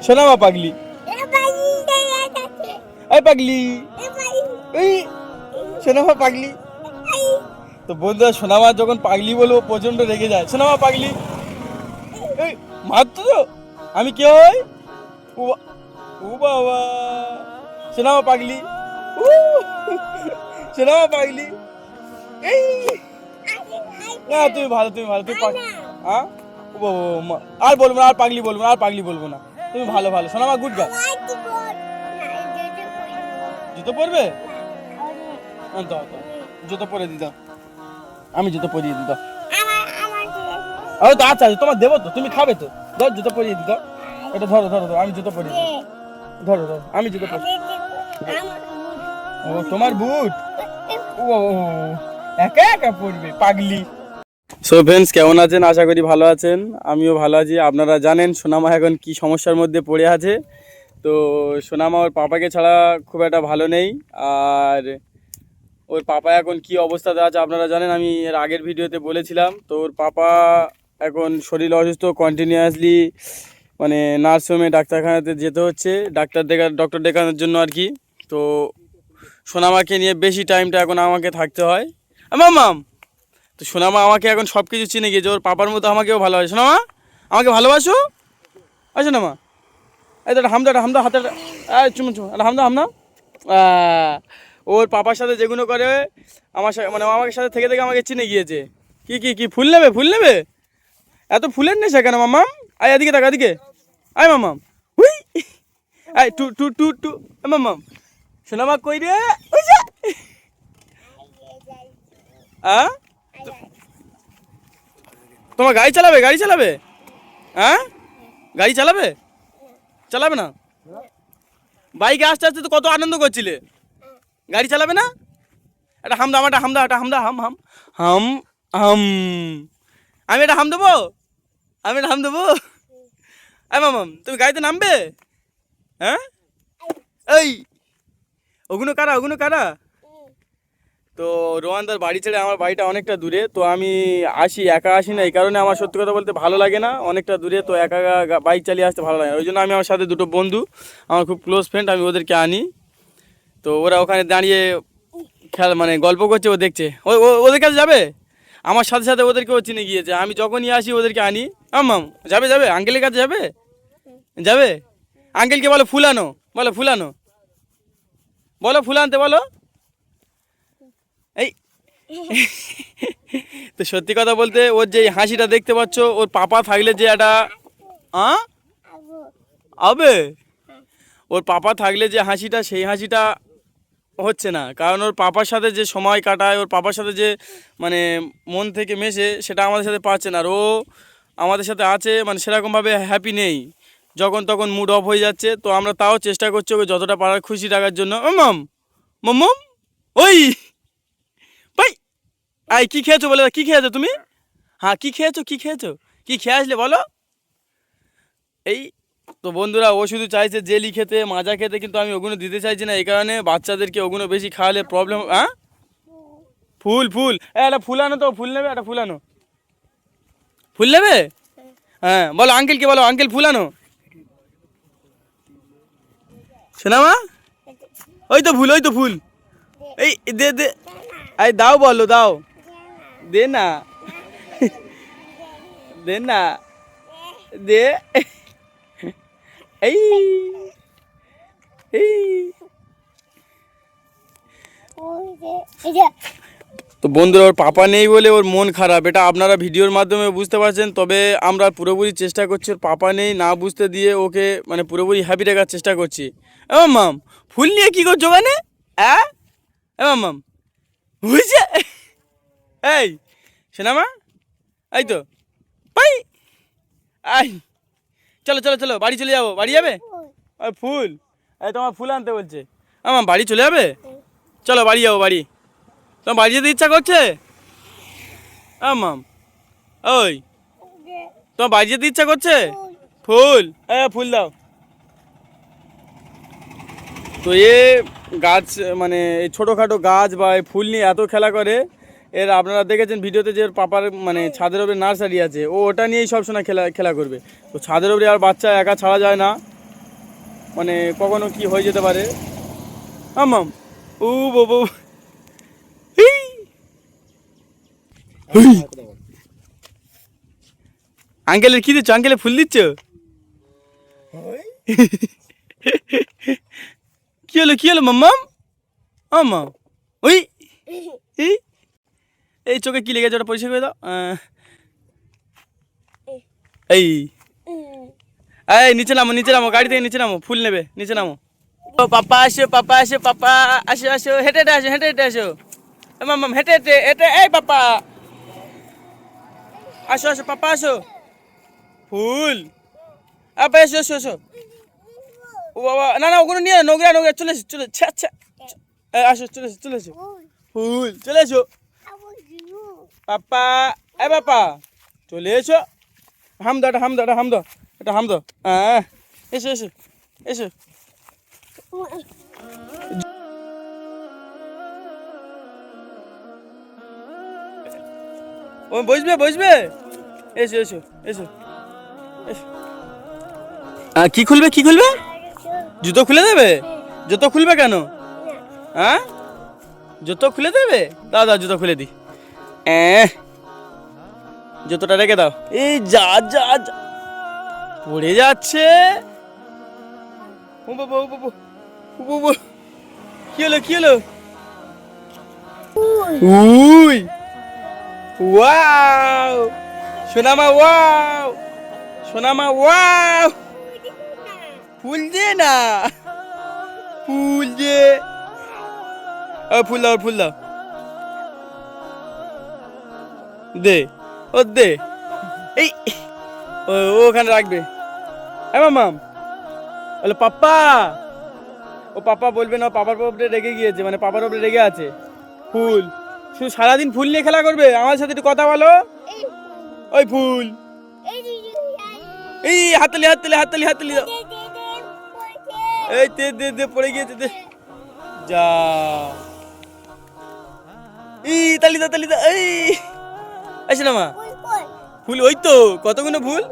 সোনামা পাগলি, এই পাগলি, এই সোনামা পাগলি। তো বন্ধুরা সোনামা যখন পাগলি বলবো প্রচন্ড রেগে যায়। সোনামা পাগলি, এই মারতো তো আমি কে হই? ও বাবা, সোনামা পাগলি, সোনামা পাগলি। এই না তুমি ভালো, তুমি ভালো, তুমি হ্যাঁ আর বলবো না, আর পাগলি বলবো না, আর পাগলি বলবো না। তুমি ভালো ভালো সোনামা, গুড গার্ল। জুতো পরবে? দাও দাও, জুতো পরে দি দাও, আমি জুতো পরিয়ে দি দাও। তো আচ্ছা তোমার দেবো তো, তুমি খাবে তো, ধর জুতো পরিয়ে দি দাও। এটা ধরো ধরো ধরো, আমি জুতো পরিয়ে দিই, ধরো ধরো, আমি জুতো পরিয়ে। ও তোমার বুট, ও একা একা পড়বে পাগলি। সো ফ্রেন্ডস, কেমন আছেন? আশা করি ভালো আছেন, আমিও ভালো আছি। আপনারা জানেন সোনামা এখন কি সমস্যার মধ্যে পড়ে আছে। তো সোনামা ওর পাপাকে ছাড়া খুব একটা ভালো নেই, আর ওর পাপা এখন কি অবস্থাতে আছে আপনারা জানেন, আমি এর আগের ভিডিওতে বলেছিলাম। তো ওর পাপা এখন শরীর অসুস্থ, কন্টিনিউয়াসলি মানে নার্সিংহোমে ডাক্তারখানাতে যেতে হচ্ছে ডক্টর দেখানোর জন্য আর কি। তো সোনামাকে নিয়ে বেশি টাইমটা এখন আমাকে থাকতে হয়। মাম, তো সোনামা আমাকে এখন সব কিছু চিনে গিয়েছে, ওর পাপার মতো আমাকেও ভালোবাসে। সোনামা আমাকে ভালোবাসো? আছে না মা? এই তো হামদা হাতে চুমু চুমু, হামদা। ওর পাপার সাথে যেগুলো করে আমার সাথে, মানে আমার সাথে থেকে থেকে আমাকে চিনে গিয়েছে। কি কি কি ফুল নেবে? ফুল নেবে? এত ফুলের নেশা কেন মামাম? আয় এদিকে তাক, এদিকে আয় মামাম। হুই আয় টু টু টু টু মামাম। সোনামা কই রে? ওই যা। তোমার গাড়ি চালাবে? গাড়ি চালাবে? হ্যাঁ, গাড়ি চালাবে? চালাবে না? বাইকে আস্তে আস্তে তো কত আনন্দ করছিলে, গাড়ি চালাবে না? একটা হাম দাম, একটা হাম দা, একটা হাম দা, হাম হাম হাম হাম। আমি একটা হাম দেবো, আমি একটা হাম দেবো। মামাম তুমি গাড়িতে নামবে? হ্যাঁ, এই ওগুলো কারা, ওগুলো কারা? তো রোহানদার বাড়ি ছেড়ে আমার বাড়িটা অনেকটা দূরে, তো আমি একা আসি না, এই কারণে আমার সত্যি কথা বলতে ভালো লাগে না, অনেকটা দূরে তো একা বাইক চালিয়ে আসতে ভালো লাগে না। ওই জন্য আমি আমার সাথে দুটো বন্ধু, আমার খুব ক্লোজ ফ্রেন্ড, আমি ওদেরকে আনি। তো ওরা ওখানে দাঁড়িয়ে খেলা মানে গল্প করছে, ও দেখছে। ওদের কাছে যাবে, আমার সাথে সাথে ওদেরকেও চিনে গিয়েছে। আমি যখনই আসি ওদেরকে আনি। মাম যাবে, যাবে আঙ্কেলের কাছে যাবে? যাবে? আঙ্কেলকে বলো ফুলানো, বলো ফুলানো, বলো ফুল আনতে বলো। এই তো সত্যি কথা বলতে ওর যে হাসিটা দেখতে পাচ্ছ, ওর পাপা থাকলে যে একটা আবে, ওর পাপা থাকলে যে হাসিটা, সেই হাসিটা হচ্ছে না। কারণ ওর পাপার সাথে যে সময় কাটায়, ওর পাপার সাথে যে মানে মন থেকে মেশে, সেটা আমাদের সাথে পাচ্ছে না। আর ও আমাদের সাথে আছে মানে সেরকমভাবে হ্যাপি নেই, যখন তখন মুড অফ হয়ে যাচ্ছে। তো আমরা তাও চেষ্টা করছি ওকে যতটা পারার খুশি রাখার জন্য। মাম মাম ওই ভাই, আই কী খেয়েছো বলে, কী খেয়েছো তুমি? হ্যাঁ কী খেয়েছো, কী খেয়েছো, কী খেয়ে আসলে বলো। এই তো বন্ধুরা, ও শুধু চাইছে জেলি খেতে, মাজা খেতে, কিন্তু আমি ওগুলো দিতে চাইছি না। এই কারণে বাচ্চাদেরকে ওগুলো বেশি খাওয়ালে প্রবলেম। হ্যাঁ ফুল ফুল, একটা ফুল আনো তো, ফুল নেবে? একটা ফুল আনো, ফুল নেবে? হ্যাঁ বলো আঙ্কেলকে, বলো আঙ্কেল ফুল আনো। শোনামা ওই তো ফুল, ওই তো ফুল, এই দে দে, এই দাও, বলো দাও, দে না, দে না, দে। এই এই তো বন্ধুরা, ওর পাপা নেই বলে ওর মন খারাপ, এটা আপনারা ভিডিওর মাধ্যমে বুঝতে পারছেন। তবে আমরা পুরোপুরি চেষ্টা করছি ওর পাপা নেই না বুঝতে দিয়ে ওকে মানে পুরোপুরি হ্যাপি রাখার চেষ্টা করছি। মাম ফুল নিয়ে কী করছো ওখানে? মাম বুঝছে? এই শোনামা, এই তো পাই, আই চলো চলো চলো, বাড়ি চলে যাবো। বাড়ি যাবে? ওই ফুল, এই তোমার ফুল আনতে বলছে। আমার বাড়ি চলে যাবে? চলো বাড়ি যাবো, বাড়ি। তোমার বাড়ি যেতে ইচ্ছা করছে? মাম ওই তোমার বাড়ি যেতে ইচ্ছা করছে? ফুল, ফুল দাও। তো এ গাছ মানে এই ছোটোখাটো গাছ বা এই ফুল নিয়ে এত খেলা করে। এর আপনারা দেখেছেন ভিডিওতে যে ওর পাপার মানে ছাদের উপরে নার্সারি আছে, ও ওটা নিয়েই সবসময় খেলা করবে। তো ছাদের উপরে আর বাচ্চা একা ছাড়া যায় না, মানে কখনো কি হয়ে যেতে পারে। মাম ও বাবু আঙ্কেলের কি দিচ্ছ? আঙ্কেলের ফুল দিচ্ছ? কি হলো কি হলো মাম্মাম? মাম্মা ওই এই চোখে কি লেগেছে ওটা পরিষ্কার করে দাও। এই এই নিচে নামো গাড়ি থেকে নিচে নামো, ফুল নেবে, নিচে নামো। ও পাপা আসো পাপা আসো হেঁটে হেঁটে আসো মাম্মাম হেঁটে এই পাপা আসো পাপা আসো। ফুল আপা এসো ও বাবা না ওগুলো নিয়ে নোংরা চলে আচ্ছা আসো চলে এসো ফুল চলে এসো পাপা পাপা চলে এসো। হাম দাও এটা হাম দাও হ্যাঁ এসো ও বসবে এসো কি খুলবে জুতো খুলে দেবে? জুতো খুলবে কেন? হ্যাঁ জুতো খুলে দেবে? দাও জুতো খুলে দি। জুতোটা রেখে দাও। এই যা পড়ে যাচ্ছে। ও বাবা কি হলো উই ওয়াও সোনামা ওয়াও ফুল দে না ফুল দাও দে এই ওখানে রাখবে। মাম বলে পাপ্পা ও পাপা বলবে না, পাপার উপরে রেগে গিয়েছে, মানে পাপার উপরে রেগে আছে। ফুল শুধু সারাদিন ফুল নিয়ে খেলা করবে। আমার সাথে একটু কথা বলো। ওই ফুল এই হাততালি দাও। এই দে পড়ে গিয়েছে দে যা। এই তালি দাও এই আসে না মা ফুল ওই তো কতগুলো ফুল।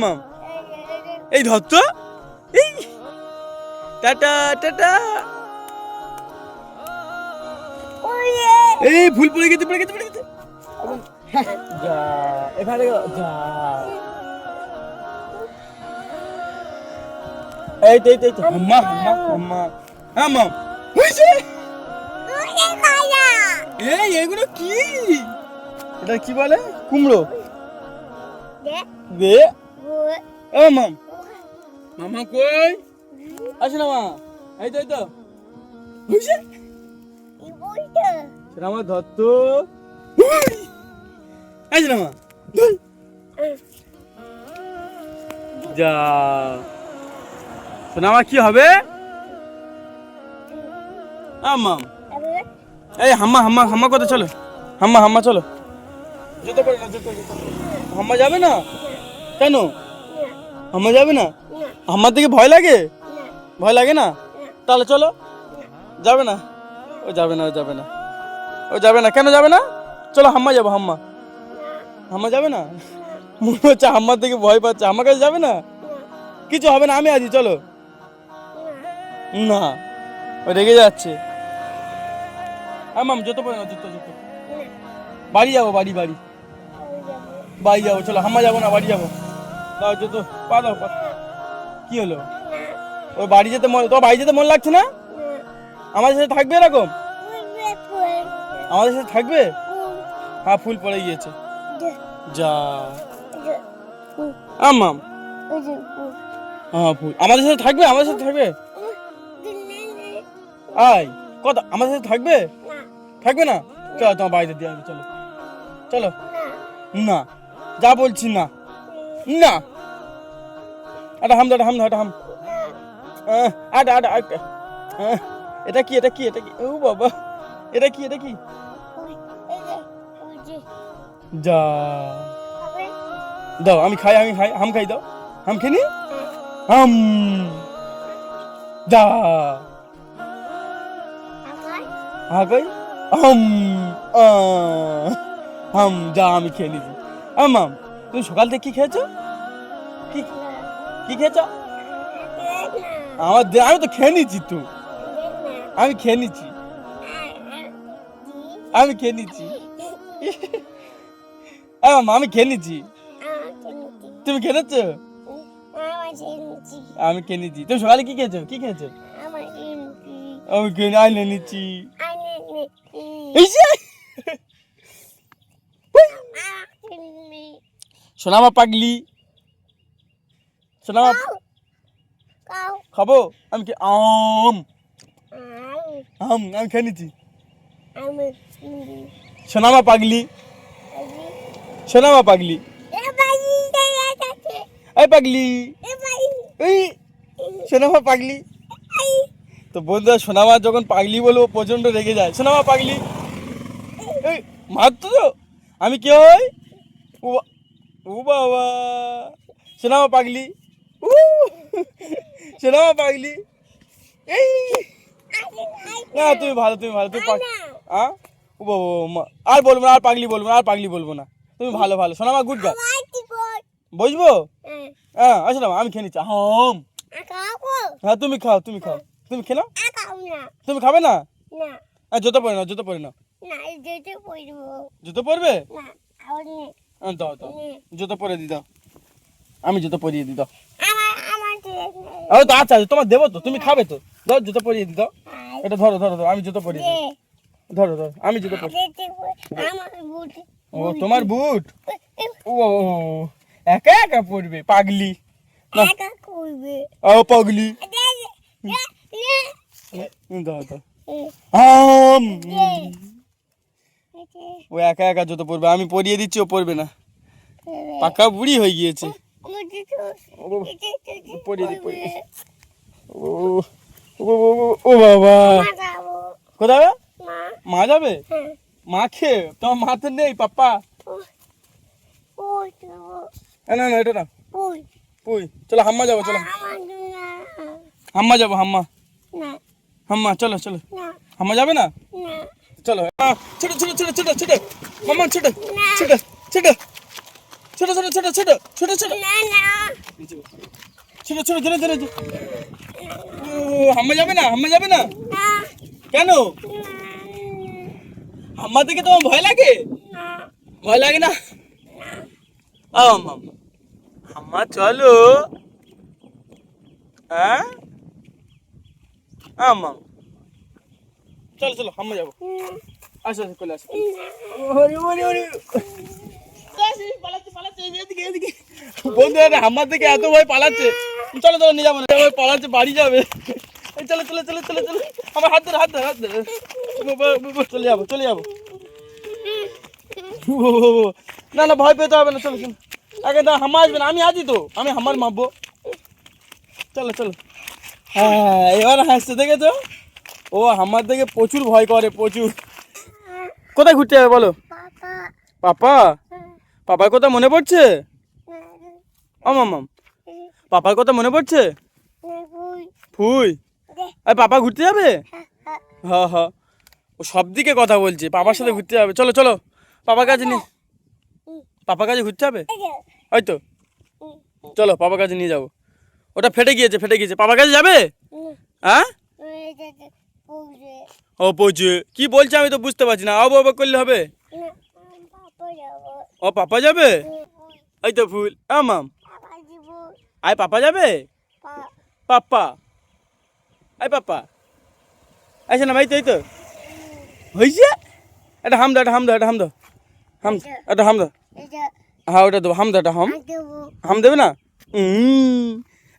মাম এই ধর তো এই টাটা এই ফুল পড়ে গেছে যা এখানে যা। এই হাম্মা হইছে। এই এগুলো কি? এটা কি বলে? কুমড়ো দে মামা কই আসে না মা? এই তো হইছে সেটা আমার ধরত আসে না মা যা। শোনা আমার কি হবে? মাম এই হাম্মা কথা চলো হাম্মা চলো। জুতো পরে না জুতো হাম্মা যাবে না কেন? হাম্মা যাবে না? হাম্মার দিকে ভয় লাগে না? তাহলে চলো। যাবে না ও যাবে না কেন যাবে না? চলো হাম্মা যাবো হাম্মা যাবে না? মনে হচ্ছে হাম্মার দিকে ভয় পাচ্ছে। আমার কাছে যাবে না? কিছু হবে না, আমি আছি চলো। না ও রেগে যাচ্ছে। মাম জুতো পরে না জুতো বাড়ি যাবো বাড়ি যাবো চলো। হাম্মা যাবো না বাড়ি যাবো। দাও জুতো পা দাও কি হলো? ওই বাড়ি যেতে মন লাগছে না? আমাদের সাথে থাকবে এরকম? আমাদের সাথে থাকবে? হ্যাঁ ফুল পড়ে গিয়েছে যা। মাম হ্যাঁ ফুল আমাদের সাথে থাকবে আয় কত আমাদের সাথে থাকবে না? চলো তোমার বাড়িতে দিয়ে আসবে চলো না যা বলছি না এটা হাম এটা কি ও বাবা এটা কি যা দাও আমি খাই হাম খাই দাও হাম খেনি হাম যা কই হাম যা আমি খেয়ে নিছি। মাম তুমি সকাল থেকে কি খেয়েছো? কি খেয়েছো? আমি তো খেয়ে নিচ্ছি তো, আমি খেয়ে নিচ্ছি, আমি খেয়ে নিচ্ছি। মামা আমি খেয়ে নিচ্ছি, তুমি খেয়ে নিচ্ছ? আমি খেয়ে নিচ্ছি। তুমি সকালে কি খেয়েছো, কি খেয়েছো? আমি খেয়ে আইনে নিচ্ছি। সোনামা পাগলি, সোনামা খাবো আমি আমি খেয়ে নিচ্ছি। সোনামা পাগলি, সোনামা পাগলি, এই পাগলি, এই সোনামা পাগলি। তো বন্ধুরা সোনামা যখন পাগলি বলবো প্রচন্ড রেগে যায়। সোনামা পাগলি, এই মারতো তো আমি কে হই? ও বাবা, সোনামা পাগলি, সোনামা পাগলি। এই না তুমি ভালো, তুমি ভালো, তুমি ও বাবা, আর বলবো না, আর পাগলি বলবো না, আর পাগলি বলবো না। তুমি ভালো ভালো সোনামা, গুড গার্ল। বুঝবো? হ্যাঁ আসো না, আমি খেয়ে নিচ্ছি। হ্যাঁ তুমি খাও, তুমি খাও, তুমি খেয়ে নাও। তুমি খাবে না? জুতো পরে নাও, জুতো পরে নাও। জুতো পরবে? দাও দাও, জুতো পরে দি দাও, আমি জুতো পরিয়ে দি দাও। তো আচ্ছা তোমার দেবো তো, তুমি খাবে তো, দাও জুতো পরিয়ে দি দাও। এটা ধরো ধরো ধরো, আমি জুতো পরিয়ে দিই। ধরো ধরো, আমি জুতো পরি। ও তোমার বুট, ও একা একা পরবে পাগলি। ও পাগলি, দাও দাও। ও একা একা জুতো পরবে, আমি পরিয়ে দিচ্ছি, ও পরবে না, পাকা বুড়ি হয়ে গিয়েছে। পরিয়ে দি, পরিয়ে দি। ও বাবা, কোথায় মা যাবে? মা খেয়ে তোমার মা তো নেই, পাপ্পা। না না এটা না, পুই চলো হাম্মা যাবো, চলো হাম্মা যাবো, হাম্মা হাম্মা, চলো চলো হাম্মা যাবে না, চলো। ছোট ছোট ছোট ছোট ছোট মামা, ছোট ছোট ছোট ছোট ছোট ছোট ছোট ছোট ছোট ছোট ছোট ধরে ধরে। হাম্মা যাবে না, হাম্মা যাবে না কেন? হাম্মা থেকে তোমার ভয় লাগে? ভয় লাগে না? হাম্মা চলো, হ্যাঁ চলো চলো হাম্মা যাবো, আসো আসো চলে আসো। বন্ধু হাম্মার থেকে এত ভয় পালাচ্ছে, চলো চলো নিয়ে যাবো না, পালাচ্ছে, বাড়ি যাবে। চলো চলো চলো চলো চলো, আমার হাত ধরে হাত ধরে হাত ধরে, চলে যাবো চলে যাবো। না না ভয় পেতে হবে না, চলো চলো, আগে না হাম্মা আসবে না, আমি আছি তো, আমি হাম্মার মাপবো। চলো চলো, হ্যাঁ এবার হাসতে দেখেছো, ও হাম্মার থেকে প্রচুর ভয় করে, প্রচুর। কোথায় ঘুরতে যাবে বলো? পাপা, পাপার কথা মনে পড়ছে? পাপার কথা মনে পড়ছে? ফুই আর পাপা ঘুরতে যাবে? হ্যাঁ হ্যাঁ, ও সব দিকে কথা বলছে, পাপার সাথে ঘুরতে যাবে। চলো চলো, পাপার কাছে নিয়ে, পাপার কাছে ঘুরতে হবে, হয়তো চলো পাপার কাছে নিয়ে যাবো। ওটা ফেটে গিয়েছে, ফেটে গিয়েছে, পাপার কাছে যাবে? হ্যাঁ ও পৌঁছে, কি বলছে আমি তো বুঝতে পারছি না, আবার করলে হবে। ও পাপা যাবে, এই তো ফুল। মাম আয়, পাপা যাবে, পাপা আয়, পাপা আইসে না ভাই, তো এই তো হয়েছে। এটা হাম দাও, এটা হাম দাও, এটা হাম দাও, হাম এটা হাম দাও, হ্যাঁ ওটা দেবো, হাম দাও, এটা হাম দেবে না।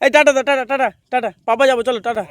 এই টাটা দাও, টাটা টাটা টাটা, পাপা যাবো, চলো টাটা।